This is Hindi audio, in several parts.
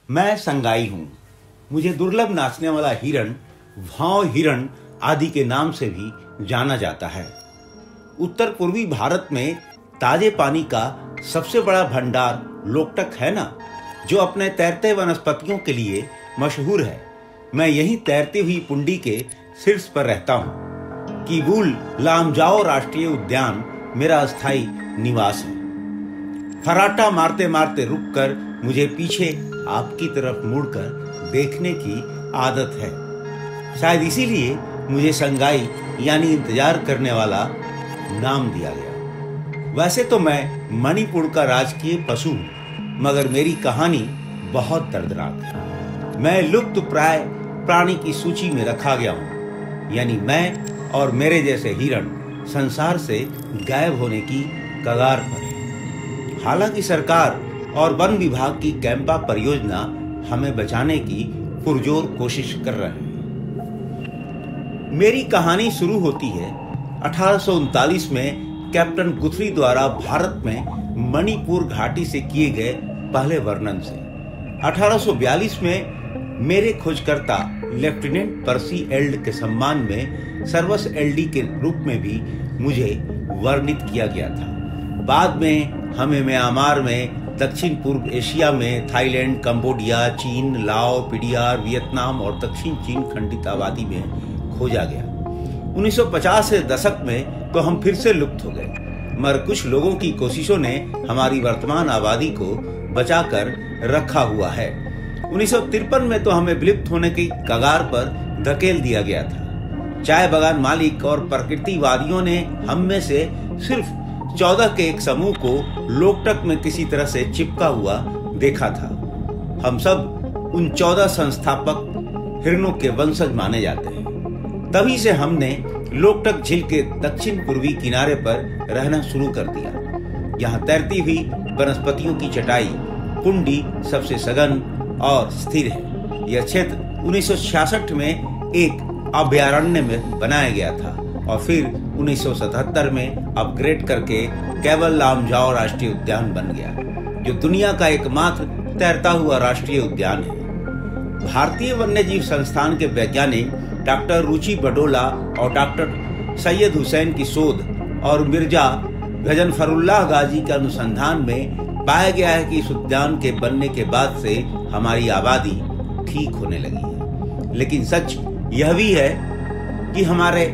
मैं संगाई हूँ। मुझे दुर्लभ नाचने वाला हिरण, भाव हिरण आदि के नाम से भी जाना जाता है। उत्तर पूर्वी भारत में ताजे पानी का सबसे बड़ा भंडार लोकटक है ना, जो अपने तैरते वनस्पतियों के लिए मशहूर है। मैं यहीं तैरती हुई पुंडी के शीर्ष पर रहता हूँ। किबुल लामजाओ राष्ट्रीय उद्यान मेरा अस्थायी निवास है। फराटा मारते मारते रुककर मुझे पीछे आपकी तरफ मुड़कर देखने की आदत है। शायद इसीलिए मुझे संगाई यानी इंतजार करने वाला नाम दिया गया। वैसे तो मैं मणिपुर का राजकीय पशु हूँ, मगर मेरी कहानी बहुत दर्दनाक है। मैं लुप्त प्राय प्राणी की सूची में रखा गया हूँ, यानी मैं और मेरे जैसे हिरण संसार से गायब होने की कगार पर है। हालांकि सरकार और वन विभाग की कैंपा परियोजना हमें बचाने की पुरजोर कोशिश कर रहे हैं। मेरी कहानी शुरू होती है 1839 में कैप्टन गुथरी द्वारा भारत में मणिपुर घाटी से किए गए पहले वर्णन से। 1842 में मेरे खोजकर्ता लेफ्टिनेंट पर्सी एल्ड के सम्मान में सर्वस एलडी के रूप में भी मुझे वर्णित किया गया था। बाद में हमें म्यांमार में, दक्षिण पूर्व एशिया में, थाईलैंड, कंबोडिया, चीन, लाओ, पीडीआर, वियतनाम और दक्षिण चीन खंडित आबादी में खोजा गया। 1950 के दशक में तो हम फिर से लुप्त हो गए, मगर कुछ लोगों की कोशिशों ने हमारी वर्तमान आबादी को बचाकर रखा हुआ है। 1953 में तो हमें विलुप्त होने की कगार पर धकेल दिया गया था। चाय बागान मालिक और प्रकृतिवादियों ने हम में से सिर्फ 14 के एक समूह को लोकटक में किसी तरह से चिपका हुआ देखा था। हम सब उन 14 संस्थापक हिरणों के वंशज माने जाते हैं। तभी से हमने लोकटक झील के दक्षिण पूर्वी किनारे पर रहना शुरू कर दिया। यहाँ तैरती हुई वनस्पतियों की चटाई पुंडी सबसे सघन और स्थिर है। यह क्षेत्र 1966 में एक अभयारण्य में बनाया गया था और फिर 1977 में अपग्रेड करके केवल लामजाओ राष्ट्रीय उद्यान बन गया, जो दुनिया का एकमात्र तैरता हुआ राष्ट्रीय उद्यान है। भारतीय वन्यजीव संस्थान के वैज्ञानिक डॉक्टर रुचि बडोला और डॉक्टर सैयद हुसैन की शोध और मिर्जा गजनफरुल्लाह गाजी के अनुसंधान में पाया गया है कि इस उद्यान के बनने के बाद से हमारी आबादी ठीक होने लगी है। लेकिन सच यह भी है कि हमारे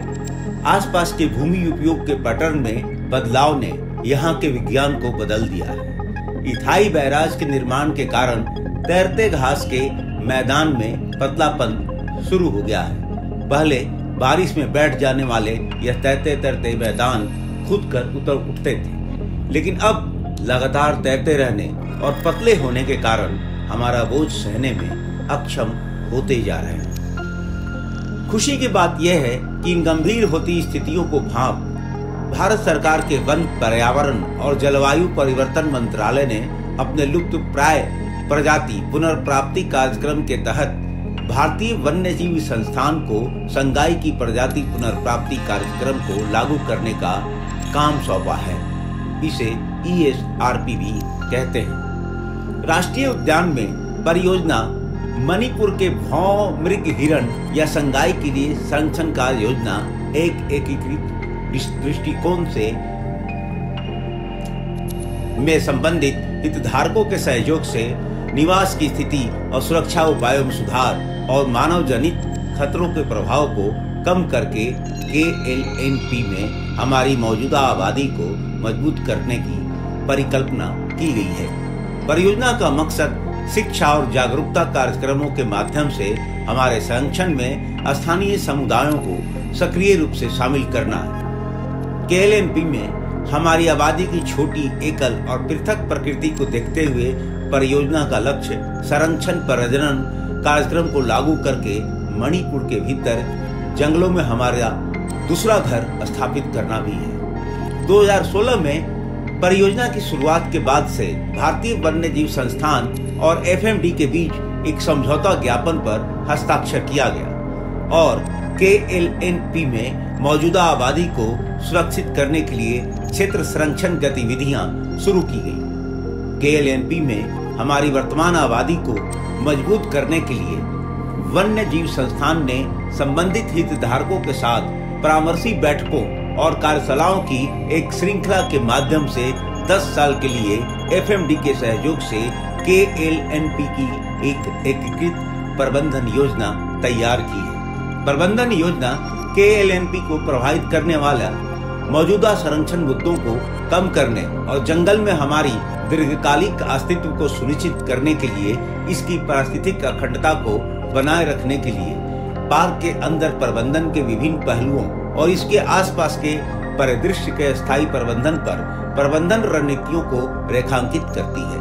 आसपास के भूमि उपयोग के पैटर्न में बदलाव ने यहाँ के विज्ञान को बदल दिया है। इथाई बैराज के निर्माण के कारण तैरते घास के मैदान में पतलापन शुरू हो गया है। पहले बारिश में बैठ जाने वाले यह तैरते तैरते मैदान खुद कर उतर उठते थे, लेकिन अब लगातार तैरते रहने और पतले होने के कारण हमारा बोझ सहने में अक्षम होते जा रहे हैं। खुशी की बात यह है कि इन गंभीर होती स्थितियों को भांप भारत सरकार के वन, पर्यावरण और जलवायु परिवर्तन मंत्रालय ने अपने लुप्त प्राय प्रजाति पुनर्प्राप्ति कार्यक्रम के तहत भारतीय वन्यजीव संस्थान को संगाई की प्रजाति पुनर्प्राप्ति कार्यक्रम को लागू करने का काम सौंपा है। इसे ESRP भी कहते हैं। राष्ट्रीय उद्यान में परियोजना मणिपुर के भौं मृग हिरण या संगाई के लिए संरक्षण कार्य योजना एक एकीकृत दृष्टिकोण से में संबंधित हितधारकों के सहयोग से निवास की स्थिति और सुरक्षा उपायों में सुधार और मानव जनित खतरों के प्रभाव को कम करके KLNP में हमारी मौजूदा आबादी को मजबूत करने की परिकल्पना की गई है। परियोजना का मकसद शिक्षा और जागरूकता कार्यक्रमों के माध्यम से हमारे संरक्षण में स्थानीय समुदायों को सक्रिय रूप से शामिल करना है। KLNP में हमारी आबादी की छोटी, एकल और पृथक प्रकृति को देखते हुए परियोजना का लक्ष्य संरक्षण प्रजनन कार्यक्रम को लागू करके मणिपुर के भीतर जंगलों में हमारा दूसरा घर स्थापित करना भी है। 2016 में परियोजना की शुरुआत के बाद से भारतीय वन्यजीव संस्थान और FMD के बीच एक समझौता ज्ञापन पर हस्ताक्षर किया गया और KLNP में मौजूदा आबादी को सुरक्षित करने के लिए क्षेत्र संरक्षण गतिविधियां शुरू की गई। KLNP में हमारी वर्तमान आबादी को मजबूत करने के लिए वन्य जीव संस्थान ने संबंधित हितधारकों के साथ परामर्शी बैठकों और कार्यशालाओं की एक श्रृंखला के माध्यम से 10 साल के लिए एफएमडी के सहयोग से केएलएनपी की एक एकीकृत प्रबंधन योजना तैयार की है। प्रबंधन योजना केएलएनपी को प्रभावित करने वाला मौजूदा संरक्षण मुद्दों को कम करने और जंगल में हमारी दीर्घकालिक अस्तित्व को सुनिश्चित करने के लिए इसकी पारिस्थितिक अखंडता को बनाए रखने के लिए पार्क के अंदर प्रबंधन के विभिन्न पहलुओं और इसके आसपास के परिदृश्य के स्थायी प्रबंधन पर प्रबंधन रणनीतियों को रेखांकित करती है।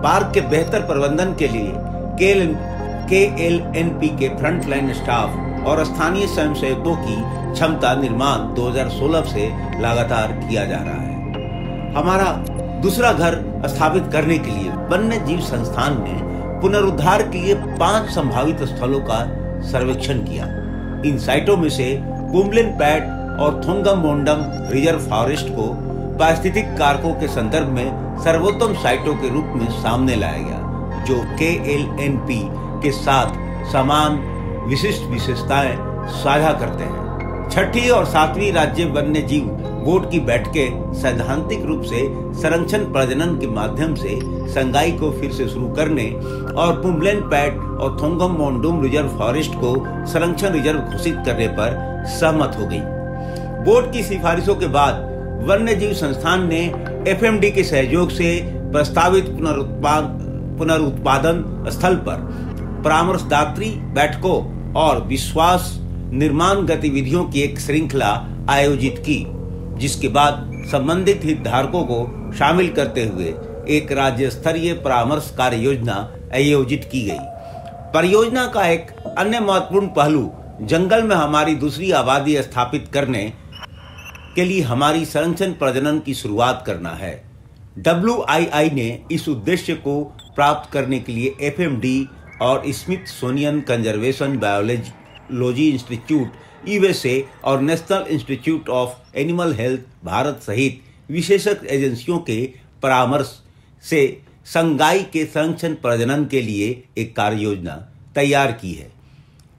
पार्क के बेहतर प्रबंधन के लिए केएलएनपी के फ्रंटलाइन स्टाफ और स्थानीय स्वयंसेवकों की क्षमता निर्माण 2016 से लगातार किया जा रहा है। हमारा दूसरा घर स्थापित करने के लिए वन्य जीव संस्थान ने पुनरुद्धार के लिए 5 संभावित स्थलों का सर्वेक्षण किया। इन साइटों में से पुमलिन पैट और थोंगमोंडम रिजर्व फॉरेस्ट को पारिस्थितिक कारकों के संदर्भ में सर्वोत्तम साइटों के रूप में सामने लाया गया, जो केएलएनपी के साथ समान विशिष्ट विशेषताएं साझा करते हैं। 6ठी और 7वीं राज्य वन्य जीव बोर्ड की बैठकें सैद्धांतिक रूप से संरक्षण प्रजनन के माध्यम से संगाई को फिर से शुरू करने और पुमलिन पैट और थोंगमोंडम रिजर्व फॉरेस्ट को संरक्षण रिजर्व घोषित करने पर सहमत हो गई। बोर्ड की सिफारिशों के बाद वन्य जीव संस्थान ने एफएमडी के सहयोग से प्रस्तावित पुनरुत्पादन स्थल पर परामर्शदात्री बैठकों और विश्वास निर्माण गतिविधियों की एक श्रृंखला आयोजित की, जिसके बाद संबंधित हितधारकों को शामिल करते हुए एक राज्य स्तरीय परामर्श कार्य योजना आयोजित की गई। परियोजना का एक अन्य महत्वपूर्ण पहलू जंगल में हमारी दूसरी आबादी स्थापित करने के लिए हमारी संरक्षण प्रजनन की शुरुआत करना है। WII ने इस उद्देश्य को प्राप्त करने के लिए एफएमडी और Smithsonian conservation biology institute USA और national institute of animal health Bharat सहित विशेषज्ञ एजेंसियों के परामर्श से संगाई के संरक्षण प्रजनन के लिए एक कार्य योजना तैयार की है।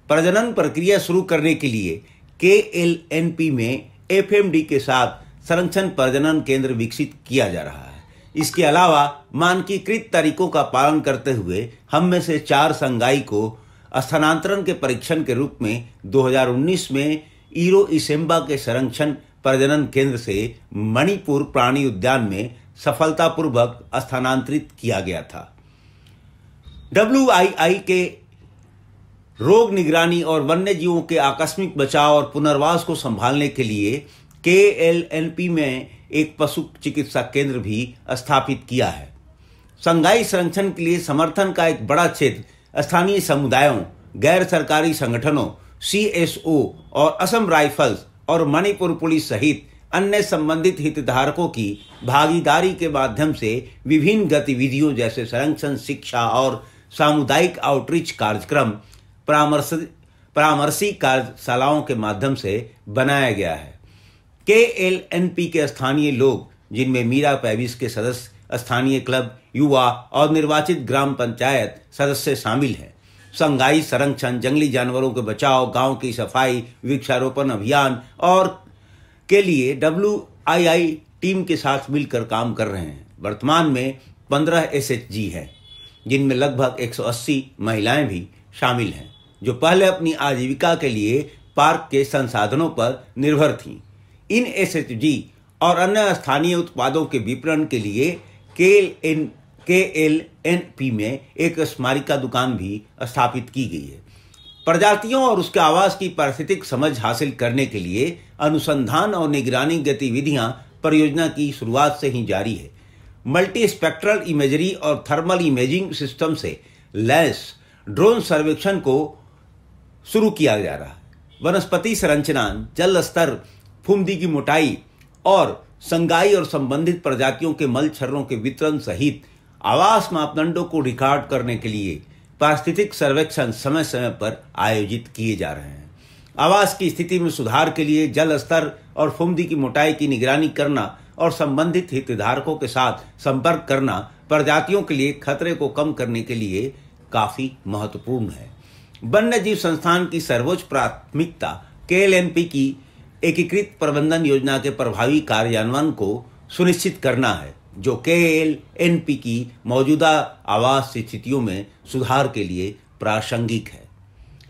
प्रजनन प्रक्रिया शुरू करने के लिए केएलएनपी में एफएमडी के साथ संरक्षण प्रजनन केंद्र विकसित किया जा रहा है। इसके अलावा मानकीकृत तरीकों का पालन करते हुए हम में से 4 संगाई को स्थानांतरण के परीक्षण के रूप में 2019 में ईरो इसेम्बा के संरक्षण प्रजनन केंद्र से मणिपुर प्राणी उद्यान में सफलतापूर्वक स्थानांतरित किया गया था। WII के रोग निगरानी और वन्य जीवों के आकस्मिक बचाव और पुनर्वास को संभालने के लिए केएलएनपी में एक पशु चिकित्सा केंद्र भी स्थापित किया है। संगाई संरक्षण के लिए समर्थन का एक बड़ा क्षेत्र स्थानीय समुदायों, गैर सरकारी संगठनों, CSO और असम राइफल्स और मणिपुर पुलिस सहित अन्य संबंधित हितधारकों की भागीदारी के माध्यम से विभिन्न गतिविधियों जैसे संरक्षण, शिक्षा और सामुदायिक आउटरीच कार्यक्रम, परामर्शी कार्यशालाओं के माध्यम से बनाया गया है। केएलएनपी के स्थानीय लोग, जिनमें मीरा पैबिस के सदस्य, स्थानीय क्लब, युवा और निर्वाचित ग्राम पंचायत सदस्य शामिल हैं, संगाई संरक्षण, जंगली जानवरों के बचाव, गांव की सफाई, वृक्षारोपण अभियान और के लिए WII टीम के साथ मिलकर काम कर रहे हैं। वर्तमान में 15 SHG हैं, जिनमें लगभग 180 महिलाएं भी शामिल हैं, जो पहले अपनी आजीविका के लिए पार्क के संसाधनों पर निर्भर थीं। इन SHG और अन्य स्थानीय उत्पादों के विपणन के लिए केएलएनपी में एक स्मारिका दुकान भी स्थापित की गई है। प्रजातियों और उसके आवास की पारिस्थितिक समझ हासिल करने के लिए अनुसंधान और निगरानी गतिविधियां परियोजना की शुरुआत से ही जारी है। मल्टी स्पेक्ट्रल इमेजरी और थर्मल इमेजिंग सिस्टम से लैस ड्रोन सर्वेक्षण को शुरू किया जा रहा है। वनस्पति संरचना, जल स्तर, फुमदी की मोटाई और संगाई और संबंधित प्रजातियों के मल छर्रों के वितरण सहित आवास मापदंडों को रिकॉर्ड करने के लिए पारिस्थितिक सर्वेक्षण समय समय पर आयोजित किए जा रहे हैं। आवास की स्थिति में सुधार के लिए जल स्तर और फुमदी की मोटाई की निगरानी करना और संबंधित हितधारकों के साथ संपर्क करना प्रजातियों के लिए खतरे को कम करने के लिए काफी महत्वपूर्ण है। वन्य जीव संस्थान की सर्वोच्च प्राथमिकता KLNP की एकीकृत प्रबंधन योजना के प्रभावी कार्यान्वयन को सुनिश्चित करना है, जो KLNP की मौजूदा आवास स्थितियों में सुधार के लिए प्रासंगिक है।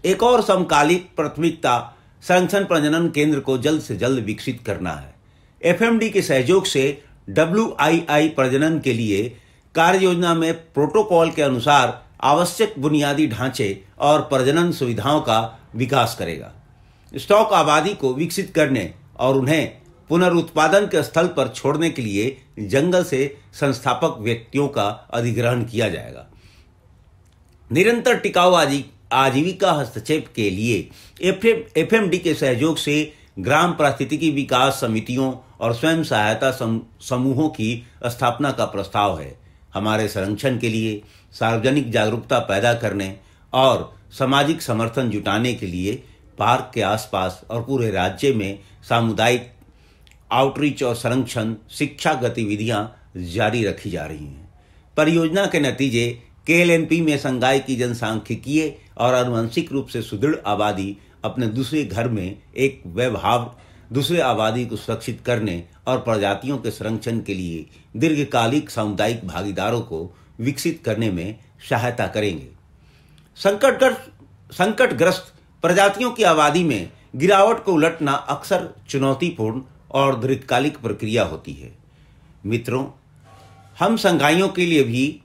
एक और समकालिक प्राथमिकता संरक्षण प्रजनन केंद्र को जल्द से जल्द विकसित करना है। FMD के सहयोग से WII प्रजनन के लिए कार्य योजना में प्रोटोकॉल के अनुसार आवश्यक बुनियादी ढांचे और प्रजनन सुविधाओं का विकास करेगा। स्टॉक आबादी को विकसित करने और उन्हें पुनरुत्पादन के स्थल पर छोड़ने के लिए जंगल से संस्थापक व्यक्तियों का अधिग्रहण किया जाएगा। निरंतर टिकाऊ आजीविका हस्तक्षेप के लिए FMD के सहयोग से ग्राम पारिस्थितिकी विकास समितियों और स्वयं सहायता समूहों की स्थापना का प्रस्ताव है। हमारे संरक्षण के लिए सार्वजनिक जागरूकता पैदा करने और सामाजिक समर्थन जुटाने के लिए पार्क के आसपास और पूरे राज्य में सामुदायिक आउटरीच और संरक्षण शिक्षा गतिविधियां जारी रखी जा रही हैं। परियोजना के नतीजे KLNP में संगाई की जनसांख्यिकीय और आनुवंशिक रूप से सुदृढ़ आबादी अपने दूसरे घर में एक व्यवहार दूसरे आबादी को सुरक्षित करने और प्रजातियों के संरक्षण के लिए दीर्घकालिक सामुदायिक भागीदारों को विकसित करने में सहायता करेंगे। संकटग्रस्त प्रजातियों की आबादी में गिरावट को उलटना अक्सर चुनौतीपूर्ण और दीर्घकालिक प्रक्रिया होती है। मित्रों, हम संगाइयों के लिए भी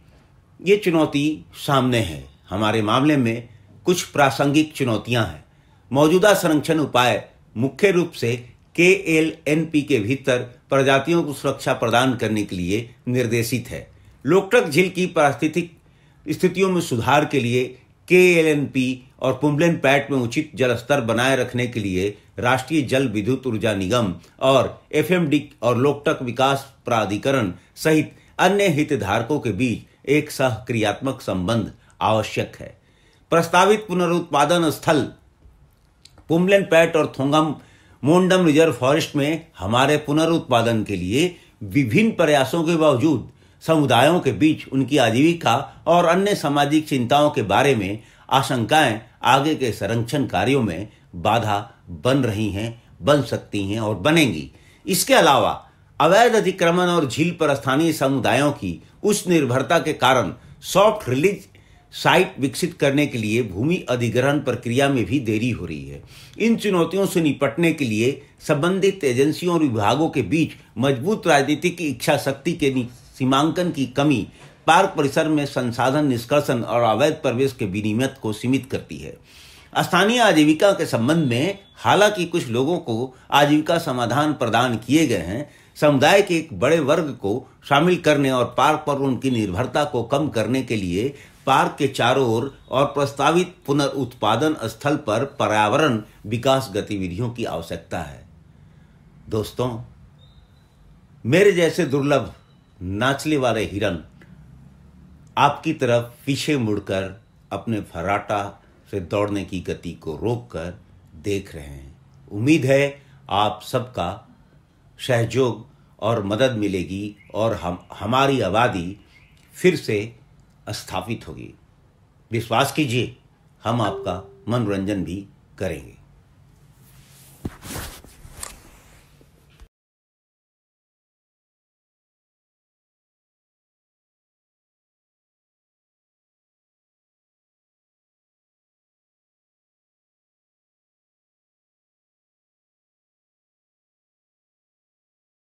ये चुनौती सामने है। हमारे मामले में कुछ प्रासंगिक चुनौतियां हैं। मौजूदा संरक्षण उपाय मुख्य रूप से KLNP के भीतर प्रजातियों को सुरक्षा प्रदान करने के लिए निर्देशित है। लोकटक झील की पारिस्थितिक स्थितियों में सुधार के लिए KLNP और पुम्बलेन पैट में उचित जल स्तर बनाए रखने के लिए राष्ट्रीय जल विद्युत ऊर्जा निगम और FMD और लोकटक विकास प्राधिकरण सहित अन्य हितधारकों के बीच एक सहक्रियात्मक संबंध आवश्यक है। प्रस्तावित पुनरुत्पादन स्थल पुम्बलेन पैट और थोंगम मोंडम रिजर्व फॉरेस्ट में हमारे पुनरुत्पादन के लिए विभिन्न प्रयासों के बावजूद समुदायों के बीच उनकी आजीविका और अन्य सामाजिक चिंताओं के बारे में आशंकाएं आगे के संरक्षण कार्यों में बाधा बन रही हैं, बन सकती हैं और बनेंगी। इसके अलावा अवैध अतिक्रमण और झील पर स्थानीय समुदायों की उच्च निर्भरता के कारण सॉफ्ट रिलीज साइट विकसित करने के लिए भूमि अधिग्रहण प्रक्रिया में भी देरी हो रही है। इन चुनौतियों से निपटने के लिए संबंधित एजेंसियों और विभागों के बीच मजबूत राजनीतिक इच्छा शक्ति के सीमांकन की कमी पार्क परिसर में संसाधन निष्कर्षण और अवैध प्रवेश के विनियमन को सीमित करती है। स्थानीय आजीविका के संबंध में हालांकि कुछ लोगों को आजीविका समाधान प्रदान किए गए हैं, समुदाय के एक बड़े वर्ग को शामिल करने और पार्क पर उनकी निर्भरता को कम करने के लिए पार्क के चारों ओर और प्रस्तावित पुनरुत्पादन स्थल पर पर्यावरण विकास गतिविधियों की आवश्यकता है। दोस्तों, मेरे जैसे दुर्लभ नाचने वाले हिरन आपकी तरफ पीछे मुड़कर अपने फर्राटा से दौड़ने की गति को रोककर देख रहे हैं। उम्मीद है आप सबका सहयोग और मदद मिलेगी और हमारी आबादी फिर से स्थापित होगी। विश्वास कीजिए, हम आपका मनोरंजन भी करेंगे।